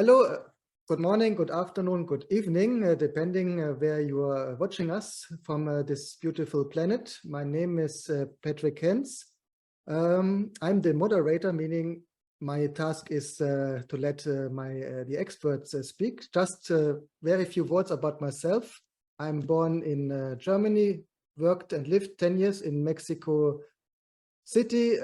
Hello, good morning, good afternoon, good evening, depending where you are watching us from this beautiful planet. My name is Patrick HENZ. I'm the moderator, meaning my task is to let the experts speak. Just very few words about myself. I'm born in Germany, worked and lived 10 years in Mexico City.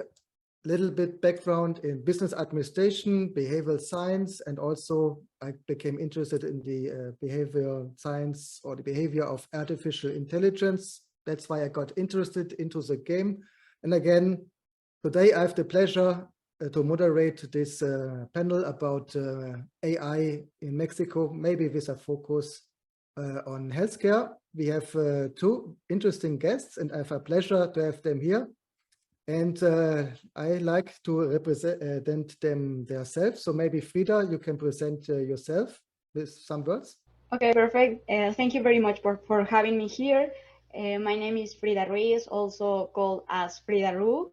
Little bit background in business administration, behavioral science, and also I became interested in the behavioral science or the behavior of artificial intelligence. That's why I got interested into the game. And again, today I have the pleasure to moderate this panel about AI in Mexico, maybe with a focus on healthcare. We have two interesting guests, and I have a pleasure to have them here. And I like to represent them themselves. So maybe Frida, you can present yourself with some words. Okay, perfect. Thank you very much for having me here. My name is Frida RUH, also called as Frida RUH.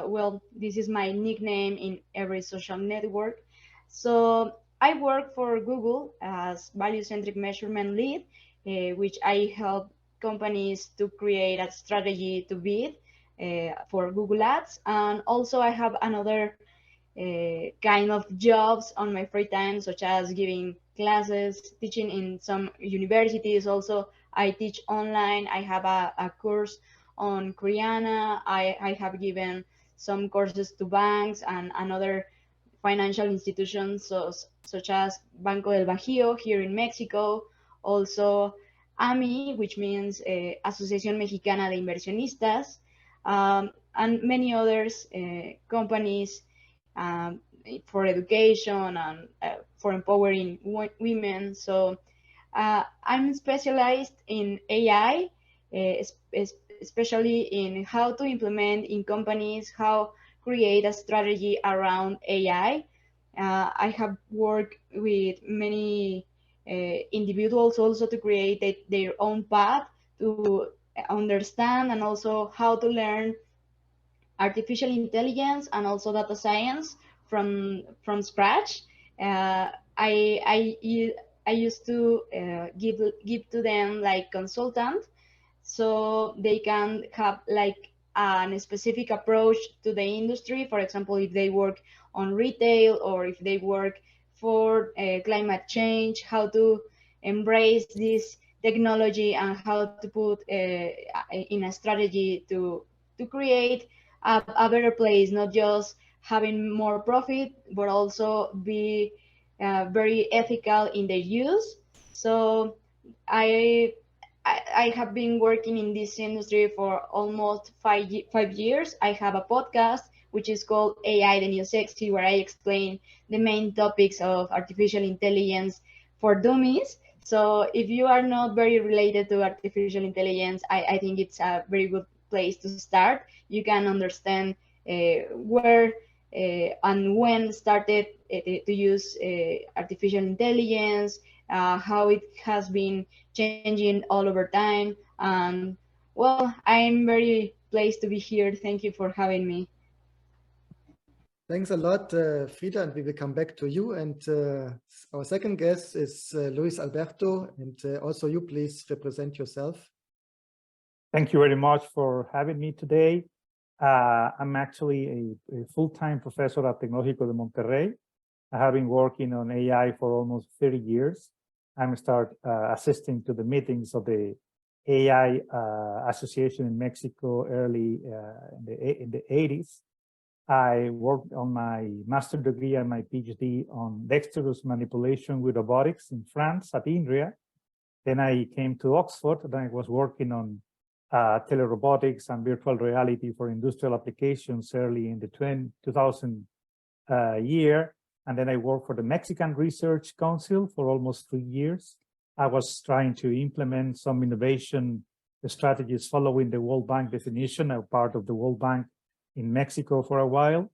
Well, this is my nickname in every social network. So I work for Google as value-centric measurement lead, which I help companies to create a strategy to bid for Google Ads. And also I have another kind of jobs on my free time, such as giving classes, teaching in some universities. Also, I teach online. I have a course on Koreana. I have given some courses to banks and other financial institutions, such as Banco del Bajío here in Mexico. Also, AMI, which means Asociación Mexicana de Inversionistas, and many others companies for education and for empowering women. So I'm specialized in AI, especially in how to implement in companies, how create a strategy around AI. I have worked with many individuals also to create their own path to understand and also how to learn artificial intelligence and also data science from scratch. I used to give to them like consultant, so they can have like a specific approach to the industry. For example, if they work on retail or if they work for climate change, how to embrace this technology and how to put in a strategy to create a better place, not just having more profit, but also be very ethical in their use. So I have been working in this industry for almost 5 years. I have a podcast which is called AI the New Sexy, where I explain the main topics of artificial intelligence for dummies. So if you are not very related to artificial intelligence, I think it's a very good place to start. You can understand where and when started to use artificial intelligence, how it has been changing all over time. And well, I'm very pleased to be here. Thank you for having me. Thanks a lot, Frida, and we will come back to you. And our second guest is Luis Alberto, and also you please represent yourself. Thank you very much for having me today. I'm actually a full-time professor at Tecnológico de Monterrey. I have been working on AI for almost 30 years. I'm assisting to the meetings of the AI Association in Mexico early in the 80s. I worked on my master's degree and my PhD on dexterous manipulation with robotics in France at INRIA. Then I came to Oxford, and I was working on telerobotics and virtual reality for industrial applications early in the 2000 year. And then I worked for the Mexican Research Council for almost 3 years. I was trying to implement some innovation strategies following the World Bank definition. I'm part of the World Bank in Mexico for a while.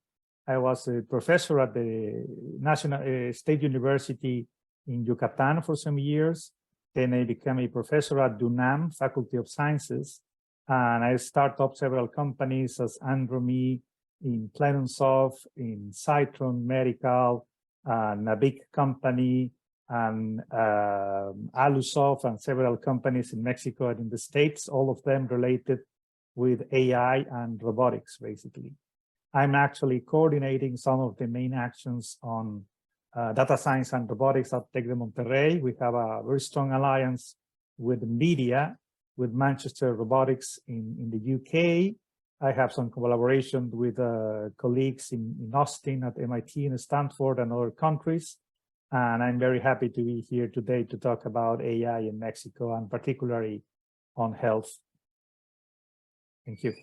I was a professor at the National State University in Yucatan for some years. Then I became a professor at UNAM, Faculty of Sciences, and I started up several companies as Andromi, in Plenumsoft, in Citron Medical, and a big company, and Alusoft, and several companies in Mexico and in the States, all of them related with AI and robotics, basically. I'm actually coordinating some of the main actions on data science and robotics at Tec de Monterrey. We have a very strong alliance with NVIDIA, with Manchester Robotics in the UK. I have some collaboration with colleagues in Austin at MIT and Stanford and other countries. And I'm very happy to be here today to talk about AI in Mexico, and particularly on health. Thank you.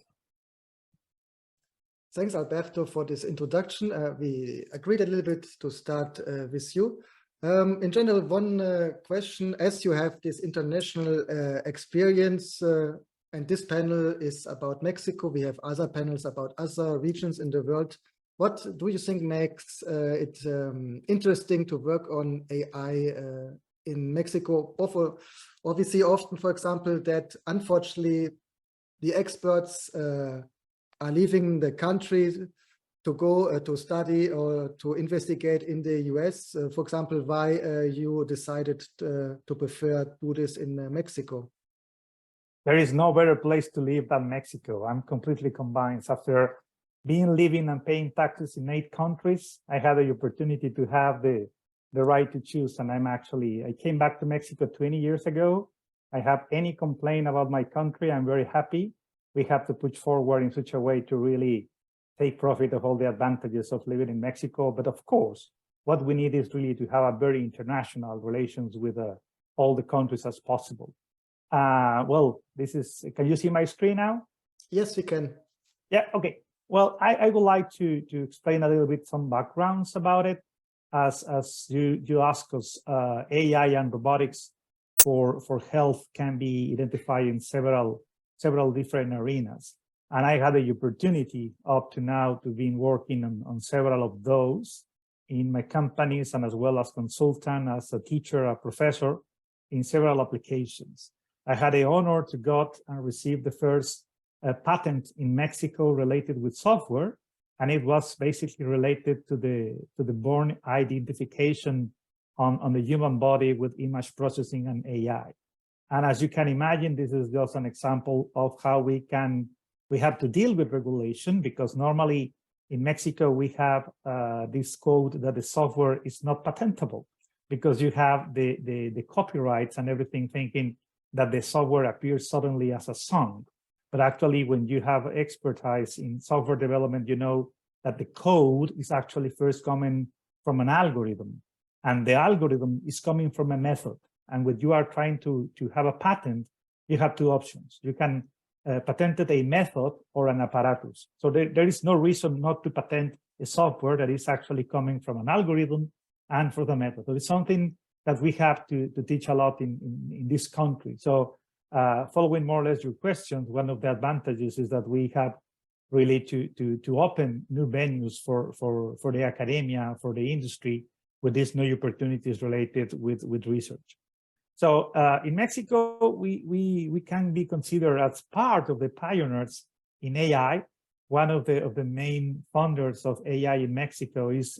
Thanks, Alberto, for this introduction. We agreed a little bit to start with you. In general, one question, as you have this international experience, and this panel is about Mexico, we have other panels about other regions in the world. What do you think makes it interesting to work on AI in Mexico? We see often, for example, that unfortunately the experts are leaving the country to go to study or to investigate in the US. For example, why you decided to prefer to do this in Mexico? There is no better place to live than Mexico. I'm completely convinced. After living and paying taxes in 8 countries, I had the opportunity to have the right to choose. And I came back to Mexico 20 years ago. I have any complaint about my country, I'm very happy. We have to push forward in such a way to really take profit of all the advantages of living in Mexico. But of course, what we need is really to have a very international relations with all the countries as possible. Well, can you see my screen now? Yes, we can. Yeah, okay. Well, I would like to explain a little bit some backgrounds about it. As you ask us, AI and robotics for health can be identified in several different arenas. And I had the opportunity up to now to be working on several of those in my companies, and as well as consultant, as a teacher, a professor in several applications. I had the honor to got and receive the first patent in Mexico related with software, and it was basically related to the born identification on the human body with image processing and AI. And as you can imagine, this is just an example of how we have to deal with regulation, because normally in Mexico we have this code that the software is not patentable, because you have the copyrights and everything, thinking that the software appears suddenly as a song. But actually, when you have expertise in software development, you know that the code is actually first coming from an algorithm, and the algorithm is coming from a method. And when you are trying to have a patent, you have 2 options. You can patent a method or an apparatus. So there is no reason not to patent a software that is actually coming from an algorithm and for the method. So it's something that we have to teach a lot in this country. So following more or less your questions, one of the advantages is that we have really to open new venues for the academia, for the industry, with these new opportunities related with research. So in Mexico, we can be considered as part of the pioneers in AI. One of the main founders of AI in Mexico is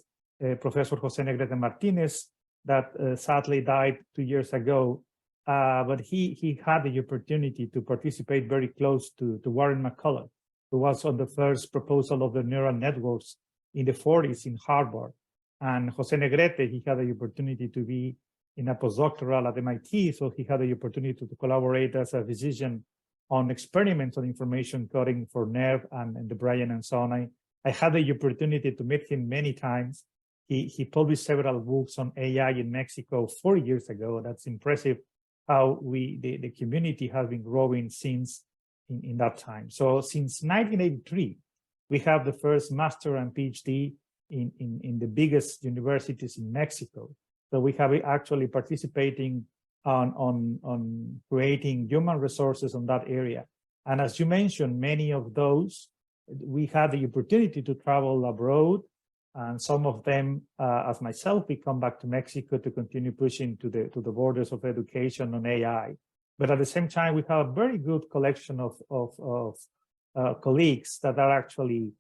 Professor Jose Negrete Martinez, that sadly died 2 years ago. But he had the opportunity to participate very close to Warren McCulloch, who was on the first proposal of the neural networks in the 40s in Harvard. And Jose Negrete, he had the opportunity to be in a postdoctoral at MIT, so he had the opportunity to collaborate as a physician on experiments on information coding for nerve and the brain and so on. I had the opportunity to meet him many times. He published several books on AI in Mexico 4 years ago. That's impressive how the community has been growing since in that time. So since 1983, we have the first master and PhD in the biggest universities in Mexico. So we have actually participating on creating human resources on that area. And as you mentioned, many of those, we had the opportunity to travel abroad, and some of them, as myself, we come back to Mexico to continue pushing to the borders of education on AI. But at the same time, we have a very good collection of colleagues that are actually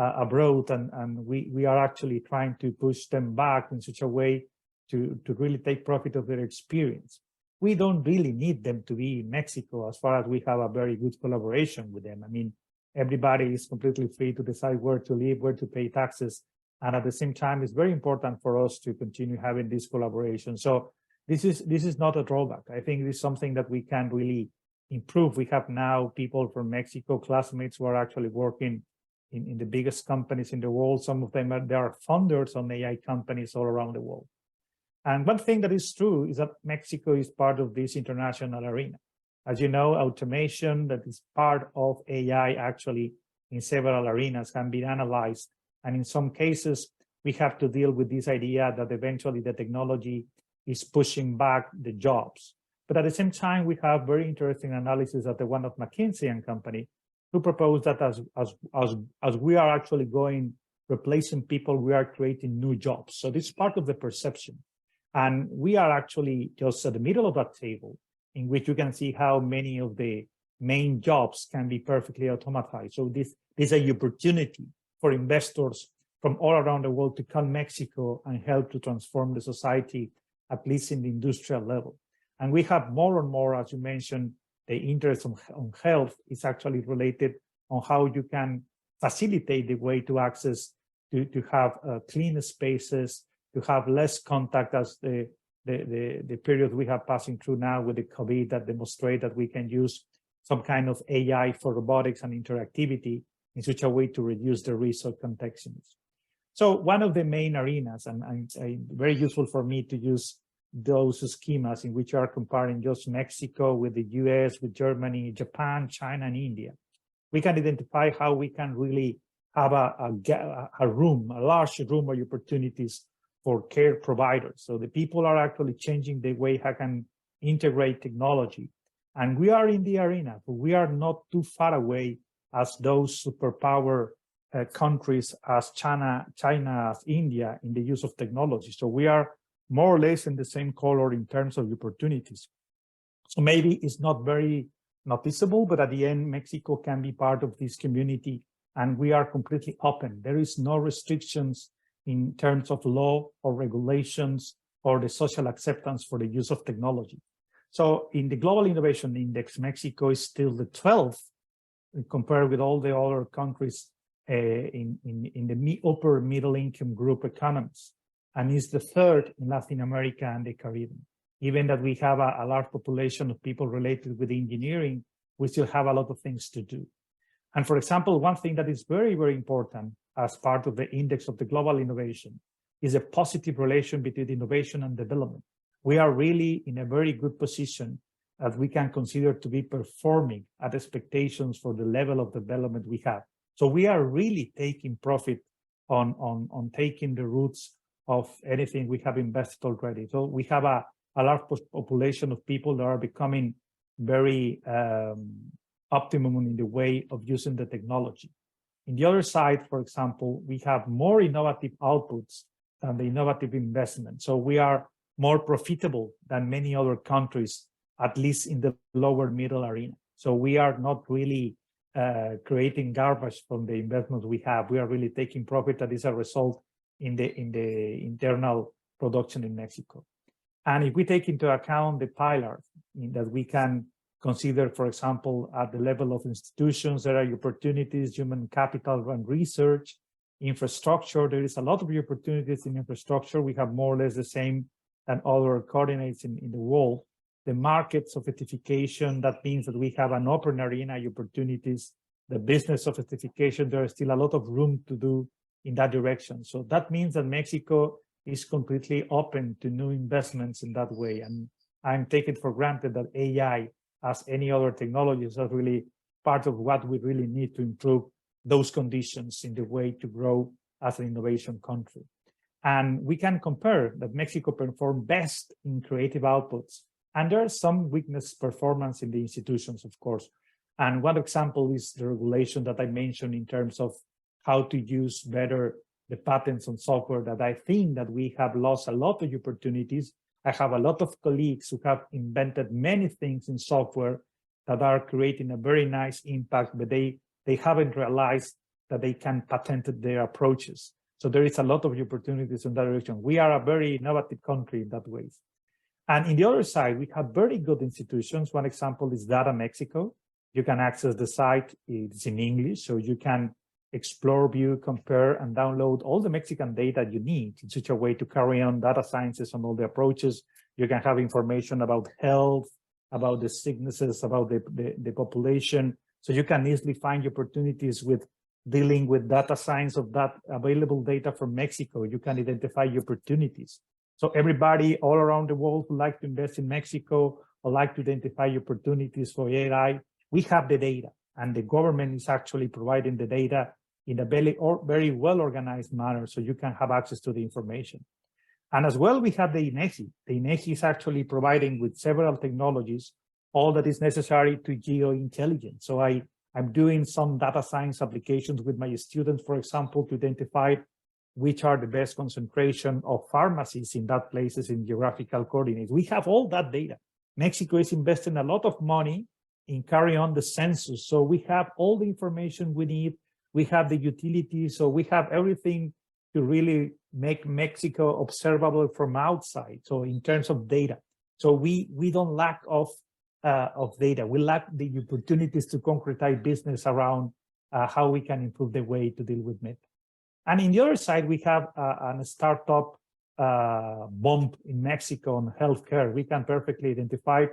abroad, and we are actually trying to push them back in such a way to really take profit of their experience. We don't really need them to be in Mexico as far as we have a very good collaboration with them. I mean, everybody is completely free to decide where to live, where to pay taxes. And at the same time, it's very important for us to continue having this collaboration. So this is not a drawback. I think this is something that we can really improve. We have now people from Mexico, classmates who are actually working in the biggest companies in the world. Some of them they are founders on AI companies all around the world. And one thing that is true is that Mexico is part of this international arena. As you know, automation that is part of AI actually in several arenas can be analyzed. And in some cases, we have to deal with this idea that eventually the technology is pushing back the jobs. But at the same time, we have very interesting analysis at the one of McKinsey and Company, who propose that as we are actually replacing people, we are creating new jobs. So this is part of the perception. And we are actually just at the middle of that table, in which you can see how many of the main jobs can be perfectly automatized. So this is an opportunity for investors from all around the world to come to Mexico and help to transform the society, at least in the industrial level. And we have more and more, as you mentioned, the interest on health is actually related on how you can facilitate the way to access, to have clean spaces, to have less contact as the period we have passing through now with the COVID that demonstrate that we can use some kind of AI for robotics and interactivity in such a way to reduce the risk of contagions. So one of the main arenas, and very useful for me to use those schemas in which you are comparing just Mexico with the US, with Germany, Japan, China, and India. We can identify how we can really have a large room of opportunities for care providers. So the people are actually changing the way how can integrate technology. And we are in the arena, but we are not too far away as those superpower countries as China, as India in the use of technology. So we are more or less in the same color in terms of opportunities. So maybe it's not very noticeable, but at the end, Mexico can be part of this community and we are completely open. There is no restrictions in terms of law or regulations or the social acceptance for the use of technology. So in the Global Innovation Index, Mexico is still the 12th compared with all the other countries in the upper middle income group economies, and is the 3rd in Latin America and the Caribbean. Even that we have a large population of people related with engineering, we still have a lot of things to do. And for example, one thing that is very, very important as part of the index of the global innovation is a positive relation between innovation and development. We are really in a very good position that we can consider to be performing at expectations for the level of development we have. So we are really taking profit on taking the roots of anything we have invested already. So we have a large population of people that are becoming very optimum in the way of using the technology. In the other side, for example, we have more innovative outputs than the innovative investment. So we are more profitable than many other countries, at least in the lower middle arena. So we are not really creating garbage from the investments we have. We are really taking profit that is a result in the internal production in Mexico. And if we take into account the pillars that we can consider, for example, at the level of institutions, there are opportunities, human capital and research, infrastructure. There is a lot of opportunities in infrastructure. We have more or less the same than other coordinates in the world. The market sophistication, that means that we have an open arena opportunities. The business sophistication, there is still a lot of room to do in that direction. So that means that Mexico is completely open to new investments in that way. And I'm taking for granted that AI, as any other technologies, are really part of what we really need to improve those conditions in the way to grow as an innovation country. And we can compare that Mexico performed best in creative outputs. And there are some weakness performance in the institutions, of course. And one example is the regulation that I mentioned in terms of how to use better the patents on software, that I think that we have lost a lot of opportunities. I have a lot of colleagues who have invented many things in software that are creating a very nice impact, but they haven't realized that they can patent their approaches. So there is a lot of opportunities in that direction. We are a very innovative country in that way. And in the other side, we have very good institutions. One example is Data Mexico. You can access the site, it's in English, so you can explore, view, compare, and download all the Mexican data you need in such a way to carry on data sciences on all the approaches. You can have information about health, about the sicknesses, about the population. So you can easily find opportunities with dealing with data science of that available data from Mexico. You can identify opportunities. So everybody all around the world who like to invest in Mexico or like to identify opportunities for AI, we have the data, and the government is actually providing the data in a very well-organized manner, so you can have access to the information. And as well, we have the INEGI. The INEGI is actually providing with several technologies all that is necessary to geointelligence. So I'm doing some data science applications with my students, for example, to identify which are the best concentration of pharmacies in that places in geographical coordinates. We have all that data. Mexico is investing a lot of money in carrying on the census. So we have all the information we need. We have the utilities. So we have everything to really make Mexico observable from outside. So in terms of data, so we don't lack of data. We lack the opportunities to concretize business around how we can improve the way to deal with med. And in the other side, we have a startup bump in Mexico on healthcare. We can perfectly identify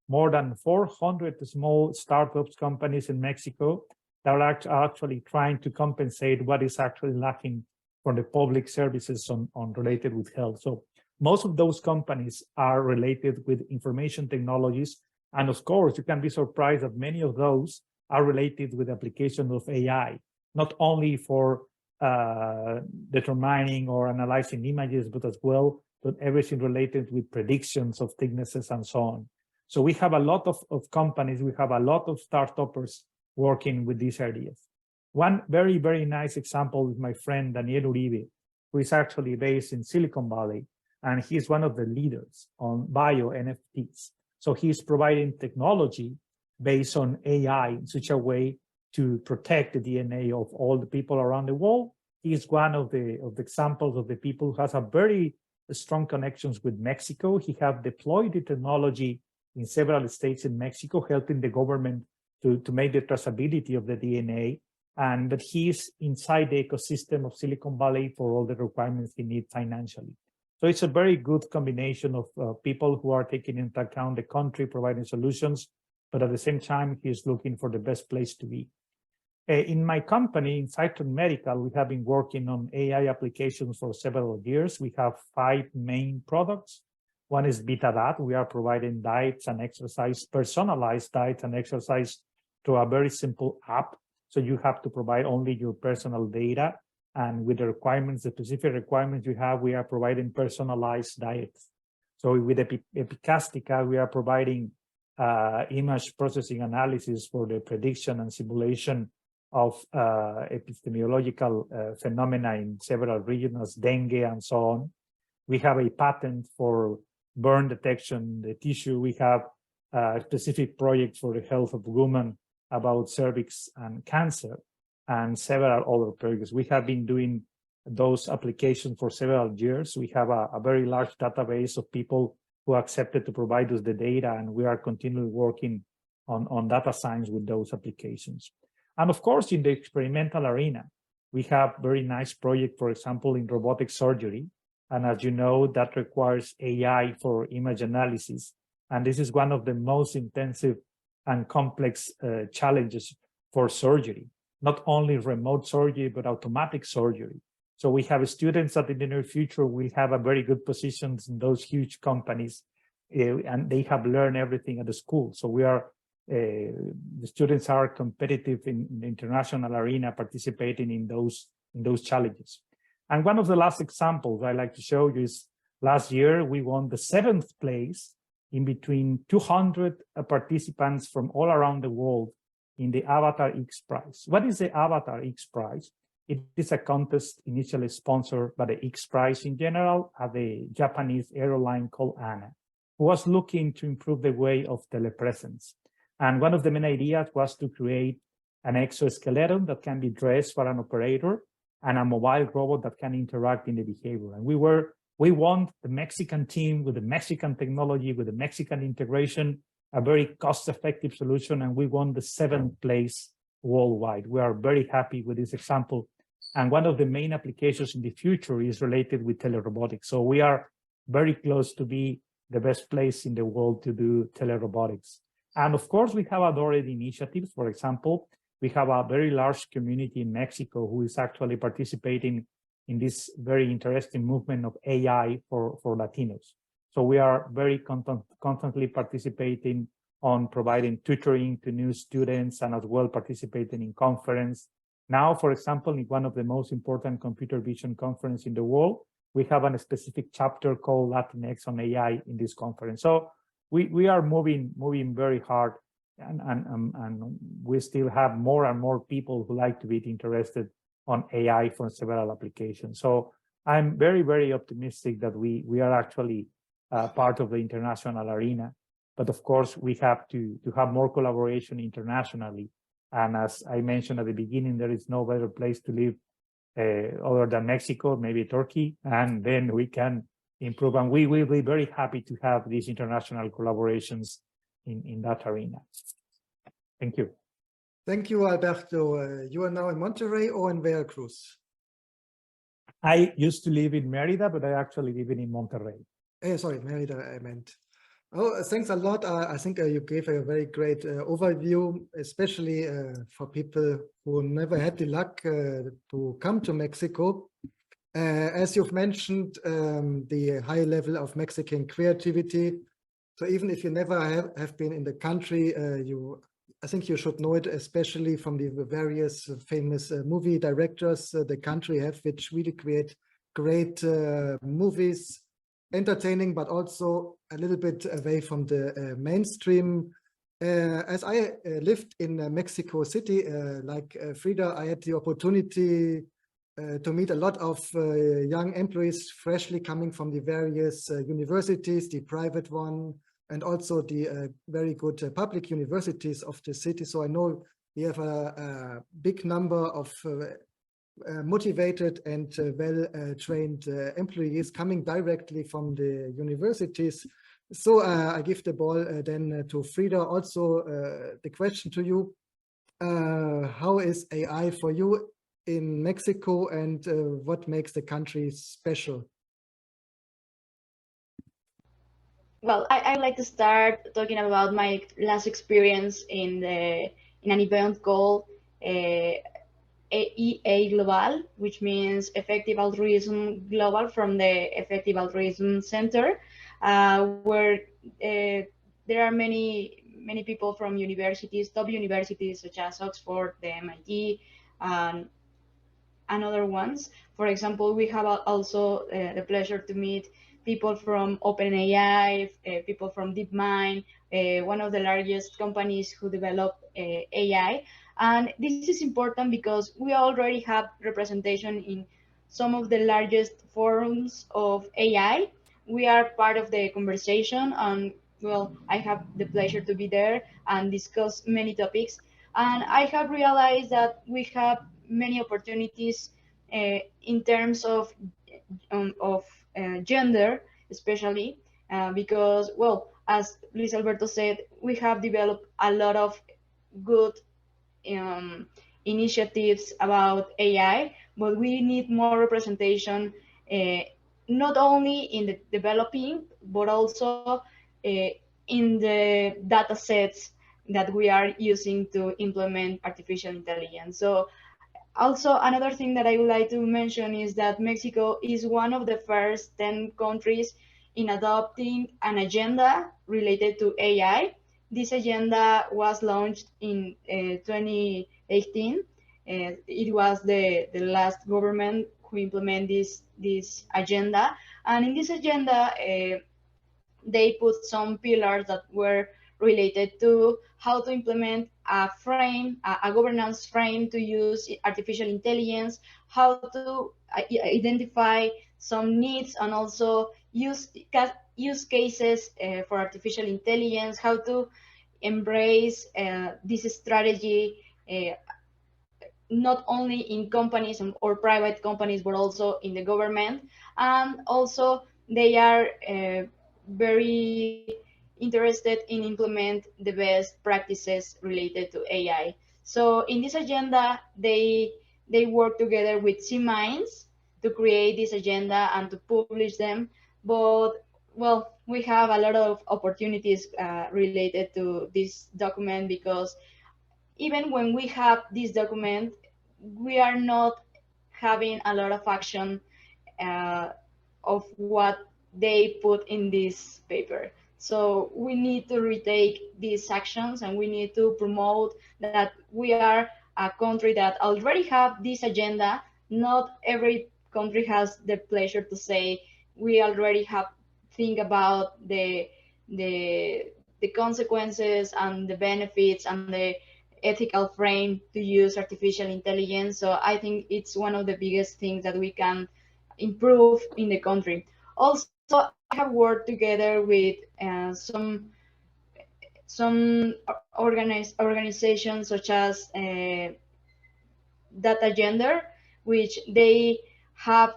more than 400 small startups companies in Mexico that are actually trying to compensate what is actually lacking from the public services on related with health. So most of those companies are related with information technologies. And of course, you can be surprised that many of those are related with application of AI, not only for determining or analyzing images, but as well, but everything related with predictions of thicknesses and so on. So we have a lot of companies, we have a lot of startups working with these ideas. One very, very nice example is my friend Daniel Uribe, who is actually based in Silicon Valley, and he's one of the leaders on bio NFTs. So he's providing technology based on AI in such a way to protect the DNA of all the people around the world. He's one of the examples of the people who has a very strong connections with Mexico. He has deployed the technology in several states in Mexico, helping the government to make the traceability of the DNA, and that he's inside the ecosystem of Silicon Valley for all the requirements he needs financially. So it's a very good combination of people who are taking into account the country, providing solutions, but at the same time, he's looking for the best place to be. In my company, in Cyton Medical, we have been working on AI applications for several years. We have 5 main products. One is BetaDat. We are providing diets and exercise, personalized diets and exercise through a very simple app. So you have to provide only your personal data. And with the requirements, the specific requirements you have, we are providing personalized diets. So with Epicastica, we are providing image processing analysis for the prediction and simulation of epidemiological phenomena in several regions, dengue and so on. We have a patent for burn detection, the tissue. We have a specific project for the health of women about cervix and cancer, and several other projects. We have been doing those applications for several years. We have a very large database of people who accepted to provide us the data, and we are continually working on data science with those applications. And of course, in the experimental arena, we have very nice project, for example, in robotic surgery. And as you know, that requires AI for image analysis. And this is one of the most intensive and complex challenges for surgery, not only remote surgery, but automatic surgery. So we have students that in the near future will have a very good positions in those huge companies, and they have learned everything at the school. So we are, the students are competitive in the international arena, participating in those challenges. And one of the last examples I like to show you is last year we won the 7th place in between 200 participants from all around the world in the Avatar X Prize. What is the Avatar X Prize? It is a contest initially sponsored by the X Prize in general at the Japanese airline called ANA, who was looking to improve the way of telepresence. And one of the main ideas was to create an exoskeleton that can be dressed for an operator, and a mobile robot that can interact in the behavior. And we want the Mexican team with the Mexican technology, with the Mexican integration, a very cost-effective solution, and we won the 7th place worldwide. We are very happy with this example. And one of the main applications in the future is related with telerobotics. So we are very close to be the best place in the world to do telerobotics. And of course, we have other initiatives. For example, we have a very large community in Mexico who is actually participating in this very interesting movement of AI for Latinos. So we are very constantly participating on providing tutoring to new students and as well participating in conference. Now, for example, in one of the most important computer vision conferences in the world, we have a specific chapter called Latinx on AI in this conference. So we are moving very hard, and we still have more and more people who like to be interested on AI for several applications. So I'm very, very optimistic that we are actually part of the international arena. But of course, we have to have more collaboration internationally. And as I mentioned at the beginning, there is no better place to live other than Mexico, maybe Turkey, and then we can improve. And we will be very happy to have these international collaborations in that arena. Thank you. Thank you, Alberto. You are now in Monterrey or in Veracruz? I used to live in Merida, but I actually live in Monterrey. Sorry, Merida, I meant. Oh, thanks a lot. I think you gave a very great overview, especially for people who never had the luck to come to Mexico. As you've mentioned, the high level of Mexican creativity. So even if you never have been in the country, I think you should know it, especially from the various famous movie directors the country have, which really create great movies, entertaining, but also a little bit away from the mainstream. As I lived in Mexico City, like Frida, I had the opportunity to meet a lot of young employees freshly coming from the various universities, the private one, and also the very good public universities of the city. So I know we have a big number of motivated and well-trained employees coming directly from the universities. So I give the ball then to Frida. Also, the question to you, how is AI for you in Mexico, and what makes the country special? Well, I'd like to start talking about my last experience in an event called EA Global, which means Effective Altruism Global, from the Effective Altruism Center, where there are many people from universities, top universities such as Oxford, the MIT, and other ones. For example, we have also the pleasure to meet people from OpenAI, people from DeepMind, one of the largest companies who develop AI. And this is important because we already have representation in some of the largest forums of AI. We are part of the conversation, and well, I have the pleasure to be there and discuss many topics. And I have realized that we have many opportunities in terms of gender, especially because, well, as Luis Alberto said, we have developed a lot of good initiatives about AI, but we need more representation, not only in the developing, but also in the data sets that we are using to implement artificial intelligence. So also, another thing that I would like to mention is that Mexico is one of the first 10 countries in adopting an agenda related to AI. This agenda was launched in 2018. It was the last government who implemented this agenda. And in this agenda, they put some pillars that were related to how to implement a frame, a governance frame to use artificial intelligence, how to identify some needs and also use cases for artificial intelligence, how to embrace this strategy not only in companies or private companies, but also in the government. And also they are very interested in implement the best practices related to AI. So in this agenda, they work together with C-Minds to create this agenda and to publish them. But well, we have a lot of opportunities related to this document, because even when we have this document, we are not having a lot of action uh, of what they put in this paper. So we need to retake these actions, and we need to promote that we are a country that already have this agenda. Not every country has the pleasure to say we already have think about the consequences and the benefits and the ethical frame to use artificial intelligence. So I think it's one of the biggest things that we can improve in the country. Also, I have worked together with some organizations such as Data Gender, which they have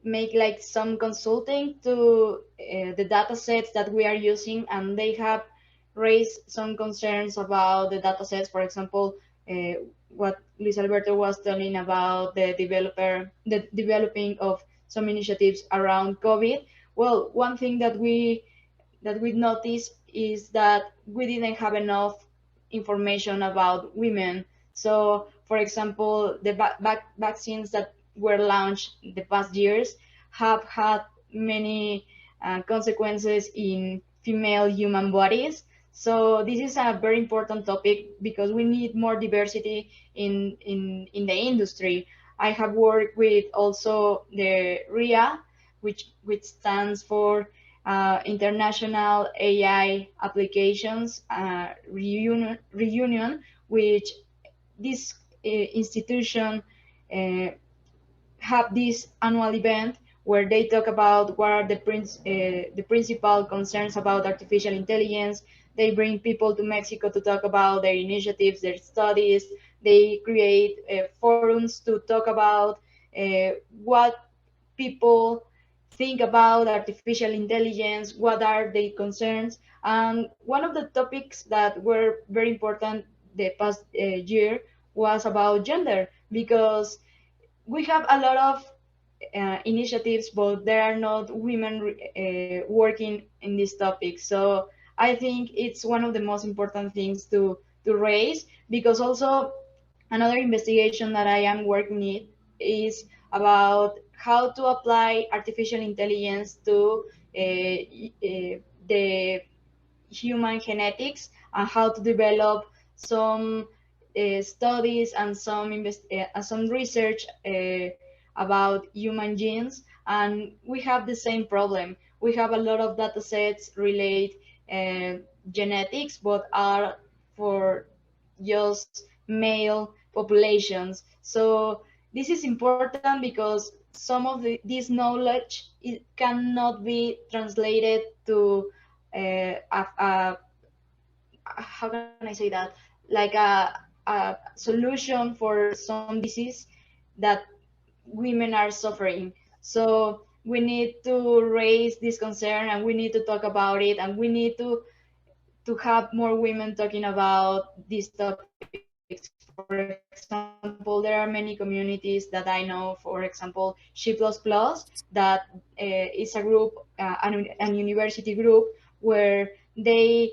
make like some consulting to the data sets that we are using, and they have raised some concerns about the data sets. For example, what Luis Alberto was telling about the developing of some initiatives around COVID. Well, one thing that we noticed is that we didn't have enough information about women. So, for example, the vaccines that were launched the past years have had many consequences in female human bodies. So this is a very important topic, because we need more diversity in the industry. I have worked with also the RIA, which stands for International AI Applications Reunion, which this institution uh, have this annual event where they talk about what are the principal concerns about artificial intelligence. They bring people to Mexico to talk about their initiatives, their studies. They create forums to talk about what people think about artificial intelligence, what are their concerns. And one of the topics that were very important the past year was about gender, because we have a lot of initiatives, but there are not women working in this topic. So I think it's one of the most important things to raise, because also another investigation that I am working in is about how to apply artificial intelligence to the human genetics, and how to develop some studies and some research about human genes. And we have the same problem. We have a lot of data sets relate genetics, but are for just male populations. So this is important, because some of this knowledge, it cannot be translated to how can I say that, like a solution for some disease that women are suffering. So we need to raise this concern, and we need to talk about it, and we need to have more women talking about these topics. For example, there are many communities that I know, for example, She++, that is a group, an university group, where they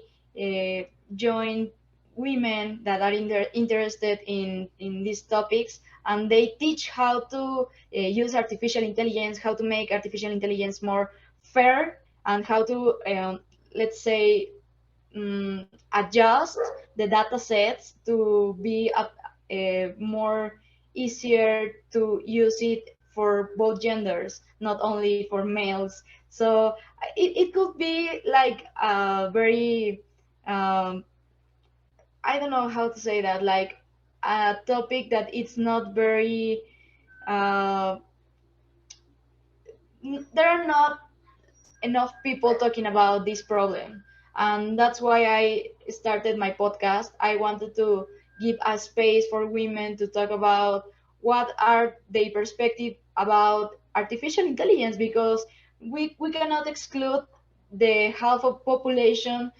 join women that are interested in these topics, and they teach how to use artificial intelligence, how to make artificial intelligence more fair, and how to, let's say, adjust the data sets to be more easier to use it for both genders, not only for males. So it could be like a very, I don't know how to say that, like a topic that it's not very, uh, there are not enough people talking about this problem. And that's why I started my podcast. I wanted to give a space for women to talk about what are their perspective about artificial intelligence, because we cannot exclude the half of population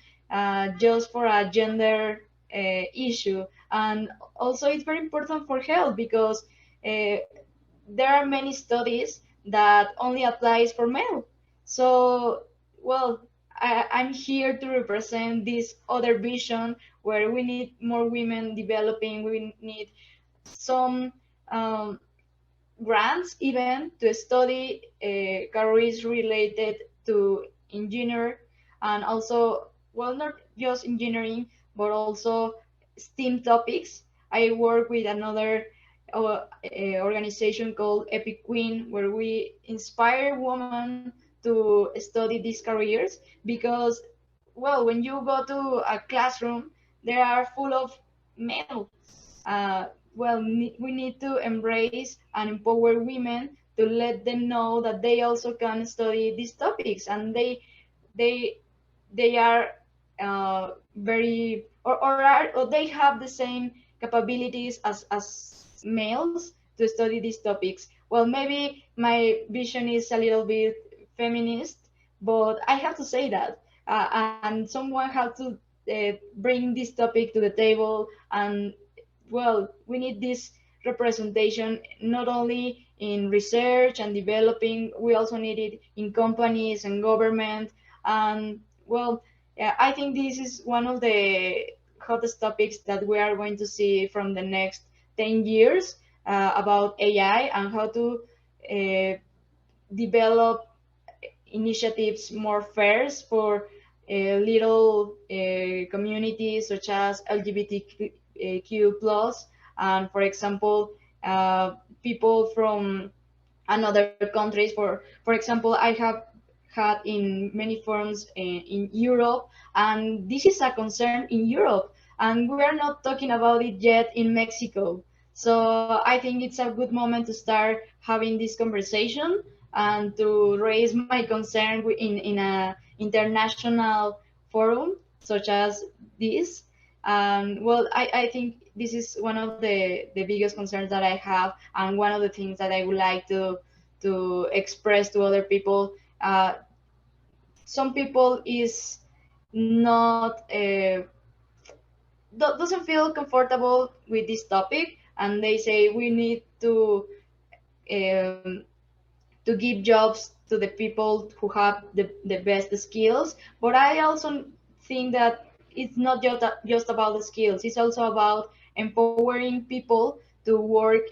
just for a gender issue. And also it's very important for health, because there are many studies that only applies for male. So, well, I'm here to represent this other vision where we need more women developing. We need some grants even to study careers related to engineer, and also, well, not just engineering, but also STEAM topics. I work with another organization called Epic Queen, where we inspire women to study these careers, because, well, when you go to a classroom, they are full of male. Well, we need to embrace and empower women to let them know that they also can study these topics, and they they are very, or they have the same capabilities as males to study these topics. Well, maybe my vision is a little bit feminist, but I have to say that, and someone had to bring this topic to the table. And, well, we need this representation not only in research and developing, we also need it in companies and government. And, well, yeah, I think this is one of the hottest topics that we are going to see from the next 10 years, about AI and how to uh, develop initiatives more fairs for little communities such as LGBTQ plus, and, for example, people from another countries. For example, I have had in many forums in Europe, and this is a concern in Europe, and we are not talking about it yet in Mexico. So I think it's a good moment to start having this conversation and to raise my concern in a international forum such as this. And, well, I think this is one of the biggest concerns that I have, and one of the things that I would like to express to other people. Some people is not doesn't feel comfortable with this topic, and they say we need um, to give jobs to the people who have the best skills. But I also think that it's not just about the skills. It's also about empowering people to work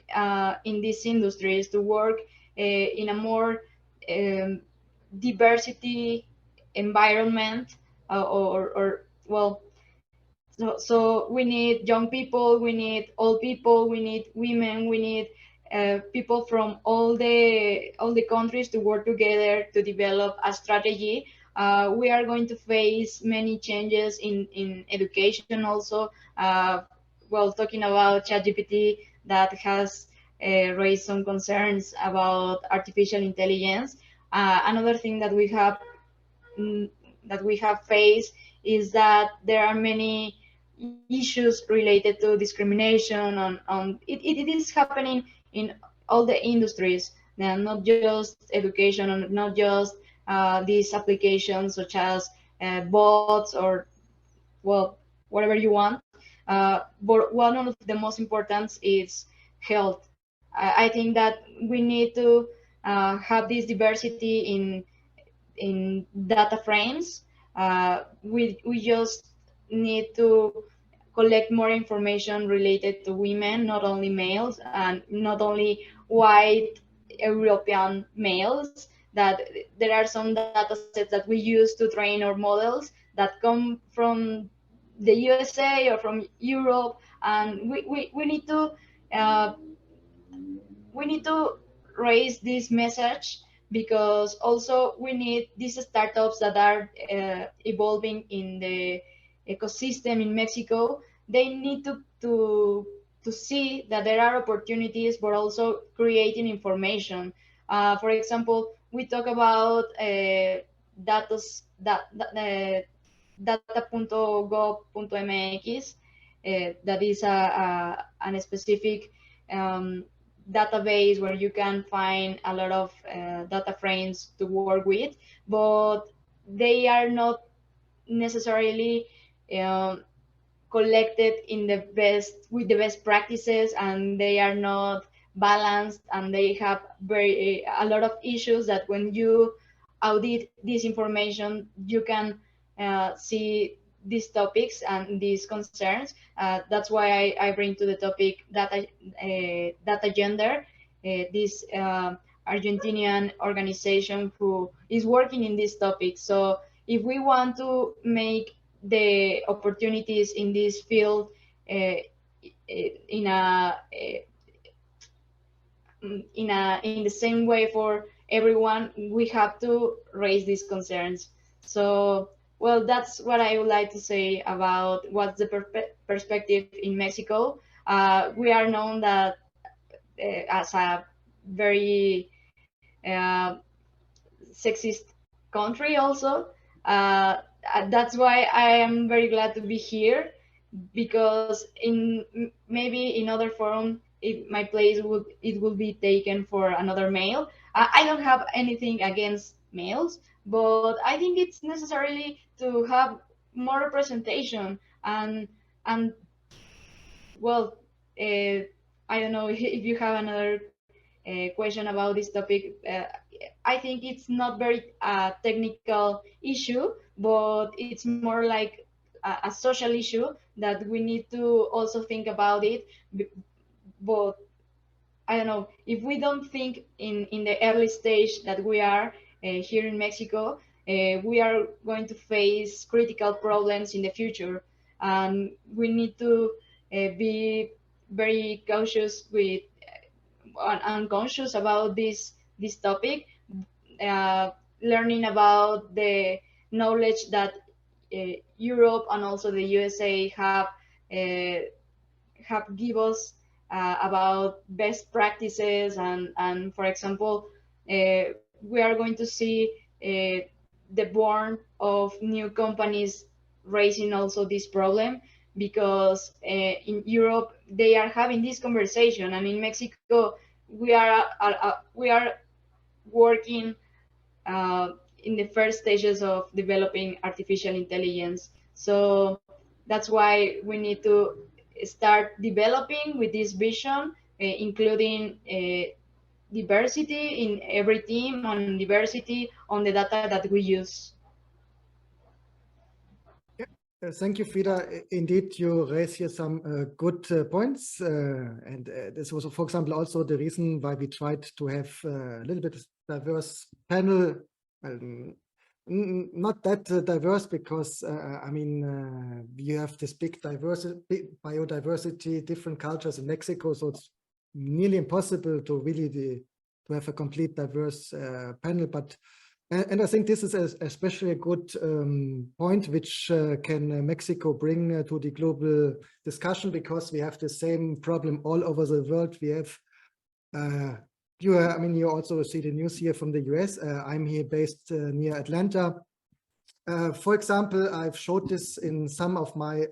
in these industries, to work in a more um, diversity environment, or, well, so we need young people, we need old people, we need women, we need people from all the countries to work together to develop a strategy. We are going to face many changes in education also. Well, talking about ChatGPT, that has raised some concerns about artificial intelligence. Another thing that mm, we have faced is that there are many issues related to discrimination it is happening in all the industries, not just education, and not just these applications such as bots, or, well, whatever you want. But one of the most important is health. I think that we need to have this diversity in data frames. We just need to collect more information related to women, not only males, and not only white European males. That there are some data sets that we use to train our models that come from the USA or from Europe, and uh, we need to raise this message, because also we need these startups that are evolving in the ecosystem in Mexico. They need to see that there are opportunities, but also creating information. For example, we talk about datos, data.gov.mx, that is a specific database where you can find a lot of data frames to work with, but they are not necessarily collected in the best with the best practices, and they are not balanced, and they have a lot of issues that when you audit this information you can see these topics and these concerns. That's why I bring to the topic data gender, this Argentinian organization who is working in this topic. So if we want to make the opportunities in this field in the same way for everyone, we have to raise these concerns. So, well, that's what I would like to say about what's the perspective in Mexico. We are known that as a very sexist country also. That's why I am very glad to be here, because in maybe in other forum my place would be taken for another male. I don't have anything against males, but I think it's necessarily to have more representation. And well, I don't know if you have another question about this topic. I think it's not very technical issue, but it's more like a social issue that we need to also think about it. But I don't know, if we don't think in the early stage that we are here in Mexico, we are going to face critical problems in the future, and we need to be very cautious with unconscious about this topic, learning about the knowledge that Europe and also the USA have give us about best practices, and for example, we are going to see the born of new companies raising also this problem, because in Europe they are having this conversation, and in Mexico we are working in the first stages of developing artificial intelligence. So that's why we need to start developing with this vision, including diversity in every team, on diversity on the data that we use. Thank you, Frida. Indeed, you raise here some good points. And this was, for example, also the reason why we tried to have a little bit diverse panel. Not that diverse, because, I mean, you have this big biodiversity, different cultures in Mexico. So it's nearly impossible to really to have a complete diverse panel. But and I think this is especially a good point which can Mexico bring to the global discussion, because we have the same problem all over the world. We have, I mean, you also see the news here from the US. I'm here based near Atlanta. For example, I've showed this in some of my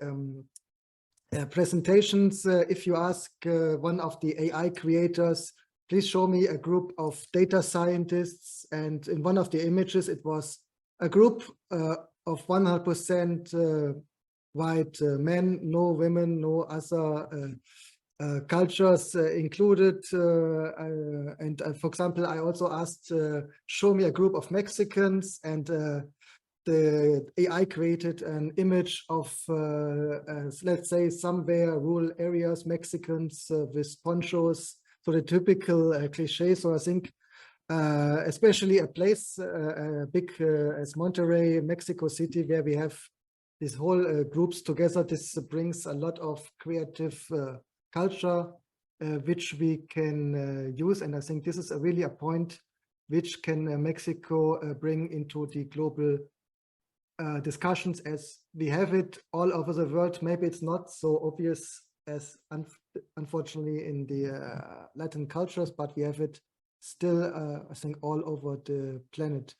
presentations. If you ask one of the AI creators, please show me a group of data scientists, and in one of the images it was a group of 100% white men, no women, no other cultures included. And for example, I also asked, show me a group of Mexicans, and the AI created an image of, let's say, somewhere rural areas, Mexicans with ponchos. So the typical cliche. So I think, especially a place big as Monterrey, Mexico City, where we have these whole groups together, this brings a lot of creative culture which we can use. And I think this is really a point which can Mexico bring into the global discussions, as we have it all over the world. Maybe it's not so obvious as unfortunately in the Latin cultures, but we have it still, I think, all over the planet.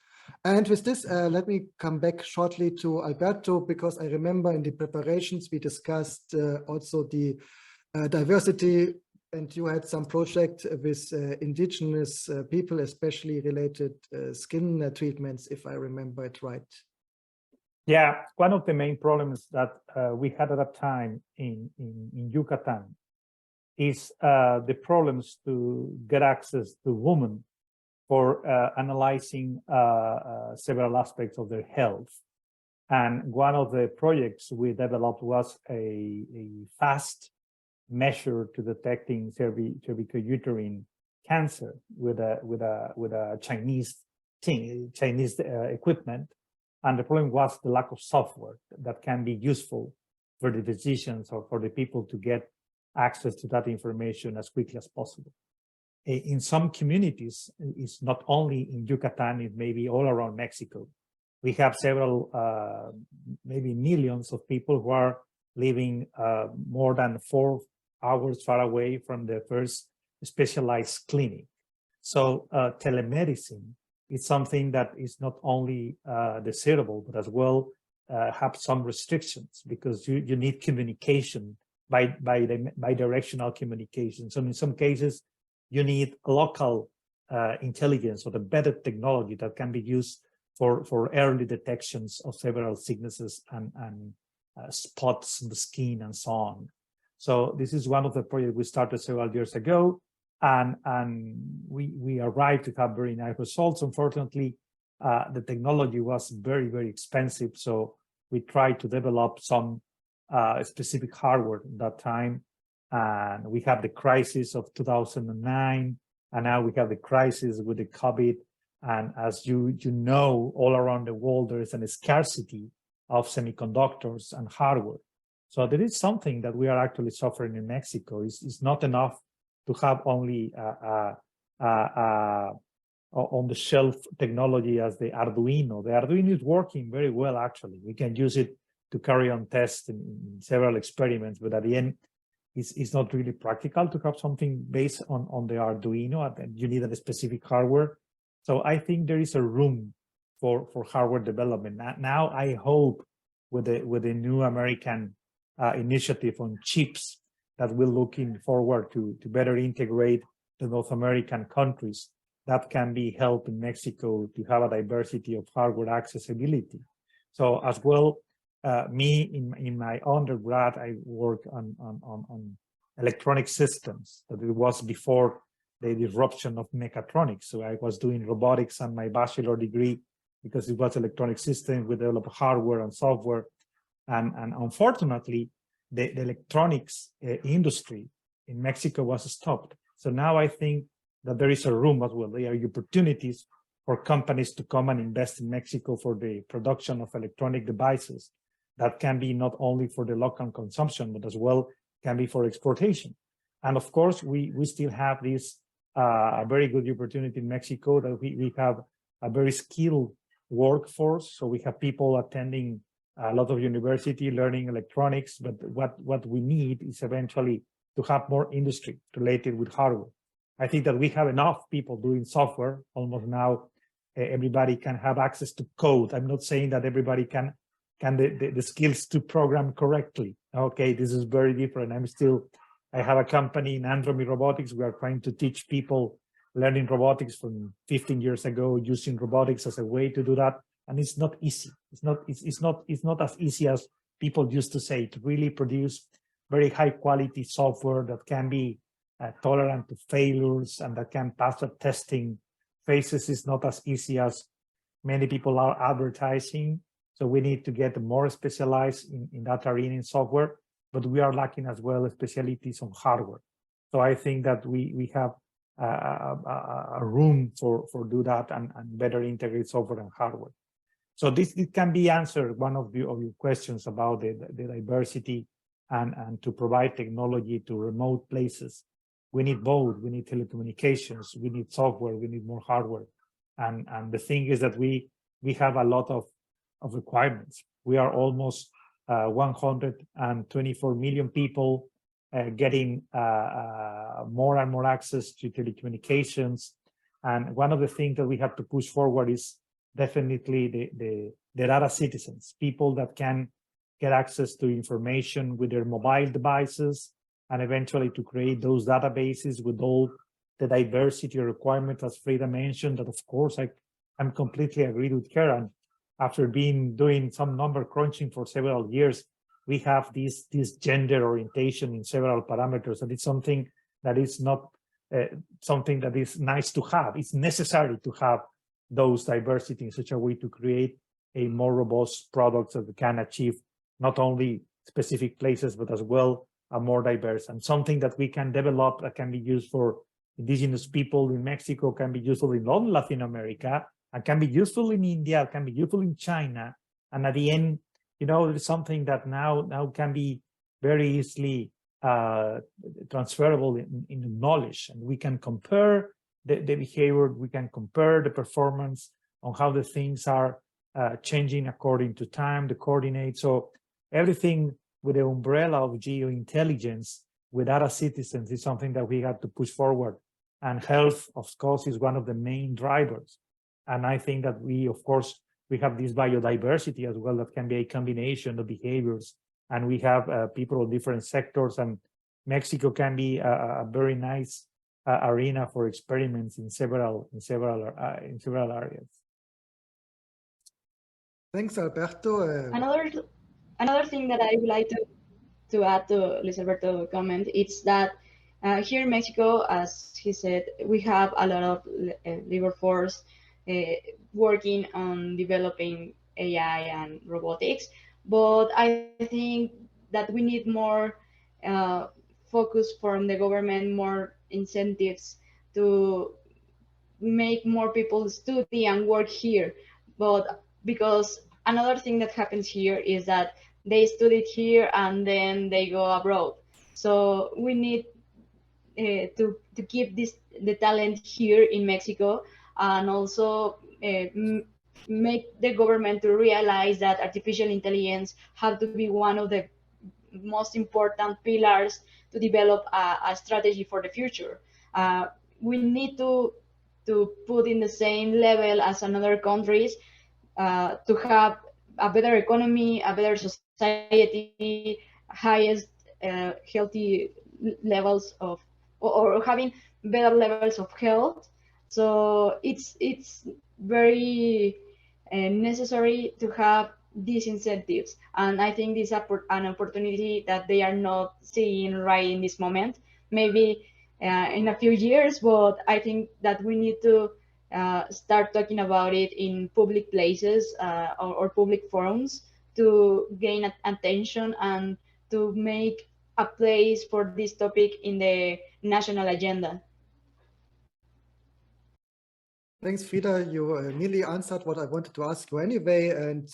And with this, let me come back shortly to Alberto, because I remember in the preparations we discussed also the diversity, and you had some project with indigenous people, especially related skin treatments, if I remember it right. Yeah, one of the main problems that we had at that time in Yucatan is the problems to get access to women for analyzing several aspects of their health. And one of the projects we developed was a fast measure to detecting cervicouterine cancer with a Chinese equipment. And the problem was the lack of software that can be useful for the physicians or for the people to get access to that information as quickly as possible. In some communities, it's not only in Yucatan, it may be all around Mexico. We have several, maybe millions of people who are living more than 4 hours far away from the first specialized clinic. So telemedicine is something that is not only desirable, but as well have some restrictions, because you need communication, bi-directional communication. So in some cases, you need local intelligence or embedded technology that can be used for early detections of several sicknesses and spots in the skin and so on. So this is one of the projects we started several years ago, and we arrived to have very nice results. Unfortunately, the technology was very, very expensive, so we tried to develop some specific hardware at that time. And we have the crisis of 2009, and now we have the crisis with the COVID. And as you know, all around the world, there is a scarcity of semiconductors and hardware. So there is something that we are actually suffering in Mexico. It's not enough to have only on-the-shelf technology as the Arduino. The Arduino is working very well, actually. We can use it to carry on tests in several experiments, but at the end, it's not really practical to have something based on the Arduino, and you need a specific hardware. So I think there is a room for hardware development. Now I hope with the new American initiative on chips that we're looking forward to better integrate the North American countries, that can be helped in Mexico to have a diversity of hardware accessibility. So as well, me in my undergrad, I work on electronic systems. That it was before the disruption of mechatronics. So I was doing robotics on my bachelor degree because it was electronic systems. We developed hardware and software, and unfortunately, the electronics industry in Mexico was stopped. So now I think that there is a room as well. There are opportunities for companies to come and invest in Mexico for the production of electronic devices that can be not only for the local consumption, but as well can be for exportation. And of course, we still have this a very good opportunity in Mexico, that we have a very skilled workforce. So we have people attending a lot of university, learning electronics, but what we need is eventually to have more industry related with hardware. I think that we have enough people doing software. Almost now, everybody can have access to code. I'm not saying that everybody can the skills to program correctly. Okay, this is very different. I have a company in Andromy Robotics. We are trying to teach people learning robotics from 15 years ago, using robotics as a way to do that. And it's not easy. It's not as easy as people used to say. To really produce very high quality software that can be tolerant to failures and that can pass the testing phases is not as easy as many people are advertising. So we need to get more specialized in that arena in software, but we are lacking as well specialties on hardware. So I think that we have a room for do that and better integrate software and hardware. So it can be answered, one of your questions about the diversity and to provide technology to remote places. We need both. We need telecommunications, we need software, we need more hardware. And the thing is that we have a lot of requirements. We are almost 124 million people getting more and more access to telecommunications. And one of the things that we have to push forward is definitely the data citizens, people that can get access to information with their mobile devices, and eventually to create those databases with all the diversity requirements, as Frida mentioned, that of course I'm completely agreed with her. And after doing some number crunching for several years, we have this gender orientation in several parameters, and it's something that is not something that is nice to have. It's necessary to have those diversity in such a way to create a more robust product that can achieve not only specific places, but as well a more diverse, and something that we can develop that can be used for indigenous people in Mexico, can be useful in all Latin America, and can be useful in India, can be useful in China. And at the end, you know, it's something that now can be very easily transferable in knowledge, and we can compare the behavior, we can compare the performance on how the things are changing according to time, the coordinates. So everything with the umbrella of geointelligence with data citizens is something that we have to push forward. And health, of course, is one of the main drivers. And I think that we, of course, we have this biodiversity as well that can be a combination of behaviors. And we have people of different sectors, and Mexico can be a very nice arena for experiments in several areas. Thanks, Alberto. Another thing that I would like to add to Luis Alberto's comment, it's that here in Mexico, as he said, we have a lot of labor force working on developing AI and robotics, but I think that we need more focus from the government, more incentives to make more people study and work here. But because another thing that happens here is that they studied here and then they go abroad. So we need to keep the talent here in Mexico, and also make the government to realize that artificial intelligence have to be one of the most important pillars to develop a strategy for the future. We need to put in the same level as another countries to have a better economy, a better society, highest healthy levels of, or having better levels of health. So it's very necessary to have these incentives, and I think this is an opportunity that they are not seeing right in this moment. Maybe in a few years, but I think that we need to start talking about it in public places or public forums to gain attention and to make a place for this topic in the national agenda. Thanks, Frida. You nearly answered what I wanted to ask you anyway, and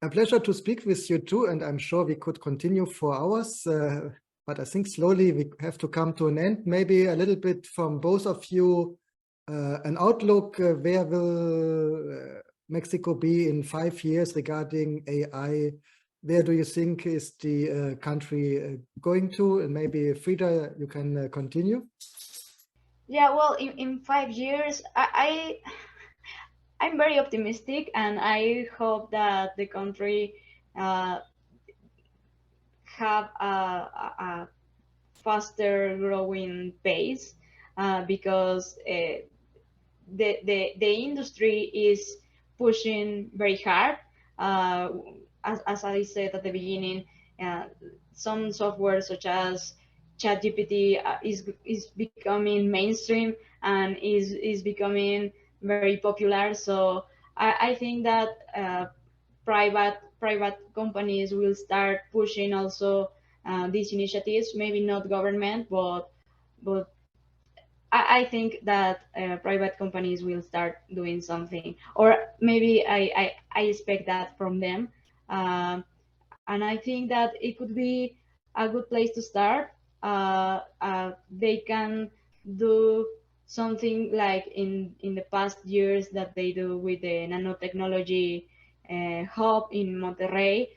a pleasure to speak with you too. And I'm sure we could continue for hours, but I think slowly we have to come to an end. Maybe a little bit from both of you, an outlook, where will Mexico be in 5 years regarding AI? Where do you think is the country going to? And maybe Frida, you can continue. Yeah, well, in 5 years, I'm very optimistic, and I hope that the country have a faster growing pace, because the industry is pushing very hard. As I said at the beginning, some software such as ChatGPT is becoming mainstream and is becoming very popular. So I think that private companies will start pushing also these initiatives. Maybe not government, but I think that private companies will start doing something, or maybe I expect that from them. And I think that it could be a good place to start. They can do something like in the past years that they do with the nanotechnology hub in Monterrey,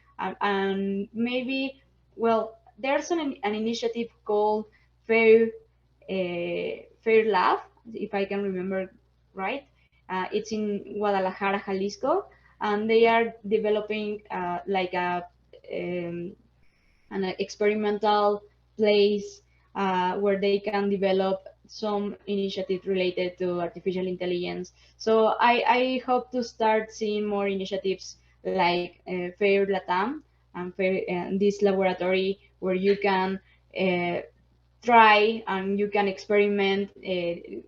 and maybe, well, there's an initiative called Fair Lab, if I can remember right. It's in Guadalajara, Jalisco, and they are developing like an experimental place where they can develop some initiatives related to artificial intelligence. So I hope to start seeing more initiatives like FAIR Latam and FAIR, this laboratory where you can try and you can experiment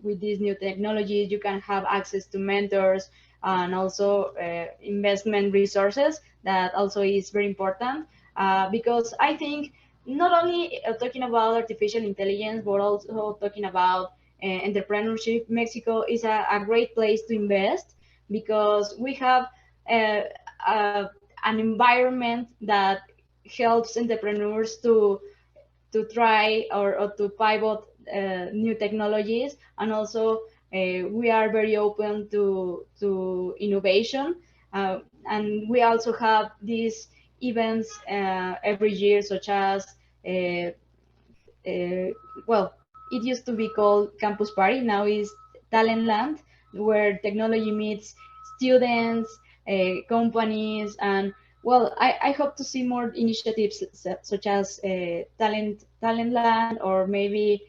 with these new technologies. You can have access to mentors and also investment resources. That also is very important because I think not only talking about artificial intelligence, but also talking about entrepreneurship. Mexico is a great place to invest because we have uh, an environment that helps entrepreneurs to try or to pivot new technologies, and also we are very open to innovation, and we also have these events every year, such as well, it used to be called Campus Party, now is Talent Land, where technology meets students, companies, and well, I hope to see more initiatives such as Talent Land, or maybe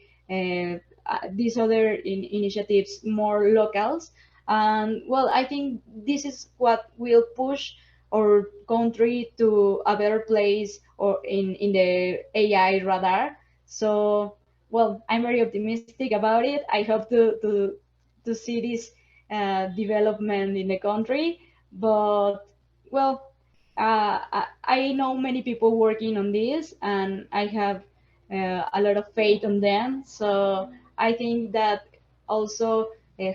these other initiatives, more locals. And well, I think this is what will push our country to a better place or in the AI radar. So well, I'm very optimistic about it. I hope to see this development in the country. But well, I know many people working on this, and I have a lot of faith on them. So I think that also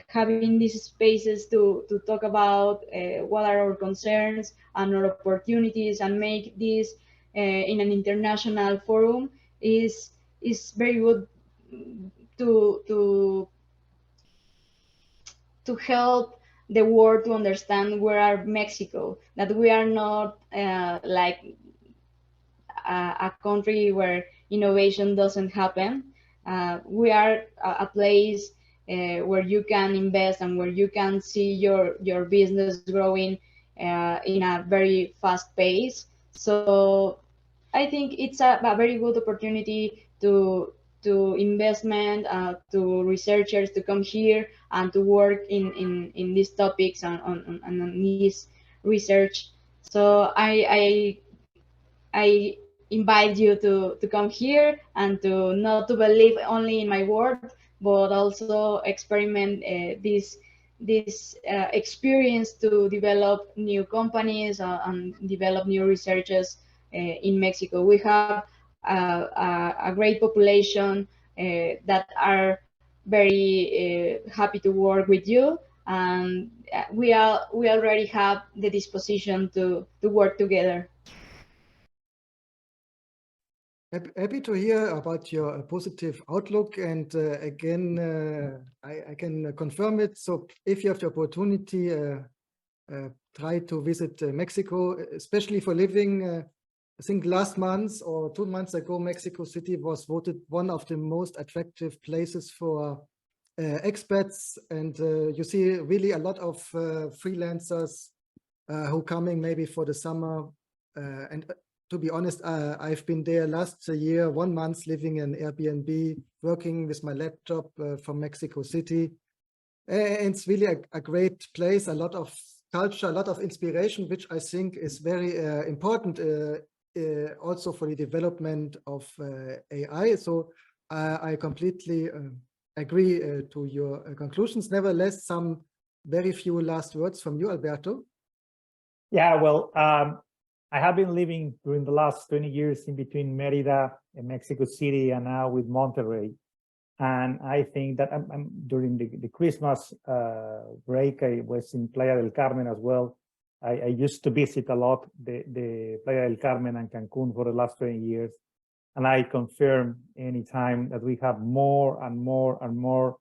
having these spaces to talk about what are our concerns and our opportunities, and make this in an international forum is very good to to to help the world to understand where are Mexico, that we are not like a country where innovation doesn't happen. We are a place where you can invest and where you can see your business growing in a very fast pace. So I think it's a very good opportunity to investment, to researchers to come here and to work in these topics and on this research. So I invite you to come here and to not to believe only in my word, but also experiment this experience to develop new companies and develop new researches in Mexico. We have a great population that are very happy to work with you, and we already have the disposition to work together. Happy to hear about your positive outlook, and again, I can confirm it. So if you have the opportunity, try to visit Mexico, especially for living. I think last month or 2 months ago, Mexico City was voted one of the most attractive places for expats, and you see really a lot of freelancers who coming maybe for the summer. And to be honest, I've been there last year, 1 month living in Airbnb, working with my laptop from Mexico City. And it's really a great place, a lot of culture, a lot of inspiration, which I think is very important also for the development of AI. So I completely agree to your conclusions. Nevertheless, some very few last words from you, Alberto. Yeah, well, I have been living during the last 20 years in between Merida and Mexico City, and now with Monterrey. And I think that during the Christmas break, I was in Playa del Carmen as well. I used to visit a lot the Playa del Carmen and Cancun for the last 20 years. And I confirm anytime that we have more and more and more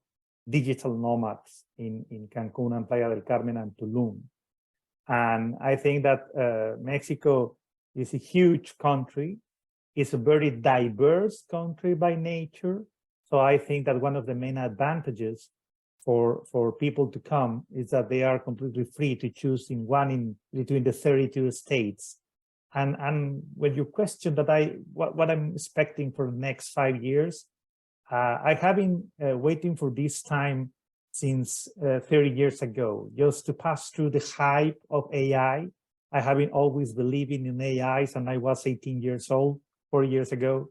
digital nomads in Cancun and Playa del Carmen and Tulum. And I think that Mexico is a huge country. It's a very diverse country by nature. So I think that one of the main advantages for people to come is that they are completely free to choose in between the 32 states. And when you question that what I'm expecting for the next 5 years, I have been waiting for this time since 30 years ago, just to pass through the hype of AI. I have been always believing in AIs, and I was 18 years old 4 years ago.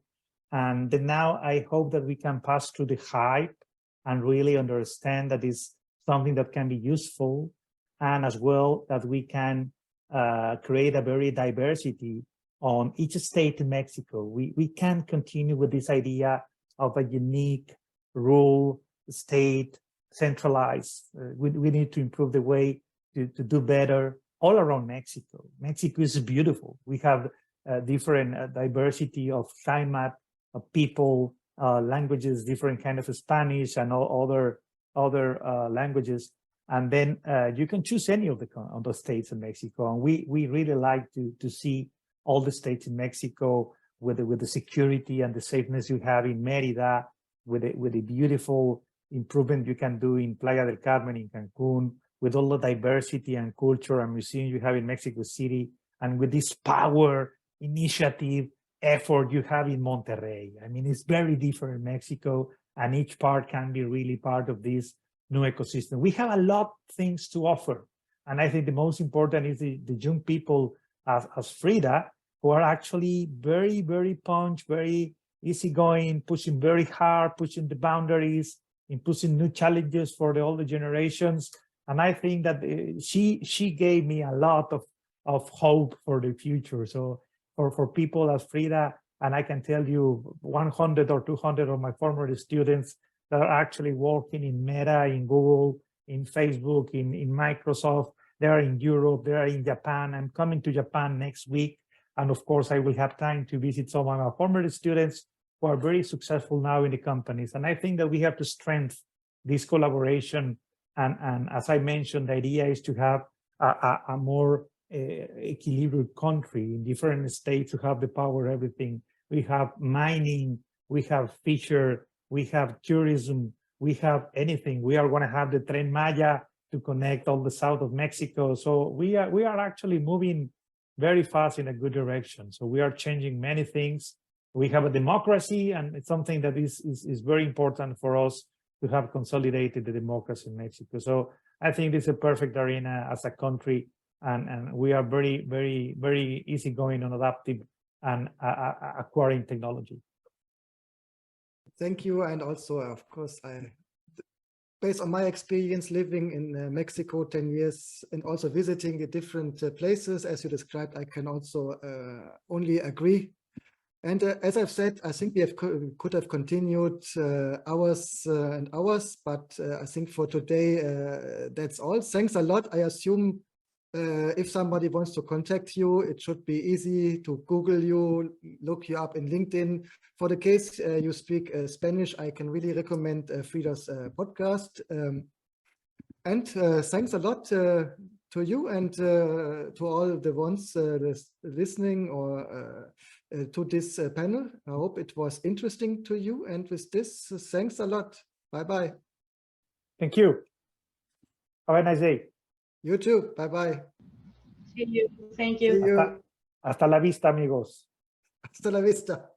And then now I hope that we can pass through the hype and really understand that it's something that can be useful, and as well that we can create a very diversity on each state in Mexico. We can continue with this idea of a unique rural state, centralized. We need to improve the way to do better all around Mexico. Mexico is beautiful. We have different diversity of climate, of people, languages, different kind of Spanish and all other languages. And then you can choose any of the states in Mexico. And we really like to see all the states in Mexico with the security and the safeness you have in Mérida, with the beautiful improvement you can do in Playa del Carmen, in Cancun, with all the diversity and culture and museums you have in Mexico City, and with this power, initiative, effort you have in Monterrey. I mean, it's very different in Mexico, and each part can be really part of this new ecosystem. We have a lot of things to offer. And I think the most important is the young people as Frida, who are actually very, very very easygoing, pushing very hard, pushing the boundaries, and pushing new challenges for the older generations. And I think that she gave me a lot of hope for the future. So for people as Frida, and I can tell you 100 or 200 of my former students that are actually working in Meta, in Google, in Facebook, in Microsoft. They are in Europe, they are in Japan. I'm coming to Japan next week. And of course, I will have time to visit some of our former students who are very successful now in the companies. And I think that we have to strengthen this collaboration. And as I mentioned, the idea is to have a more equilibrium country in different states to have the power, everything. We have mining, we have fisher, we have tourism, we have anything. We are going to have the Tren Maya to connect all the south of Mexico. So we are actually moving very fast in a good direction. So we are changing many things. We have a democracy, and it's something that is very important for us to have consolidated the democracy in Mexico. So I think this is a perfect arena as a country, and we are very, very, very easygoing and adaptive and acquiring technology. Thank you. And also, of course, based on my experience living in Mexico 10 years and also visiting the different places, as you described, I can also only agree. And as I've said, I think we could have continued hours and hours, but I think for today, that's all. Thanks a lot. I assume if somebody wants to contact you, it should be easy to Google you, look you up in LinkedIn. For the case you speak Spanish, I can really recommend Frida's podcast. And thanks a lot to you and to all the ones listening or to this panel. I hope it was interesting to you. And with this, thanks a lot. Bye-bye. Thank you. Have a nice day. You too. Bye-bye. See you. Thank you. See you. Hasta la vista, amigos. Hasta la vista.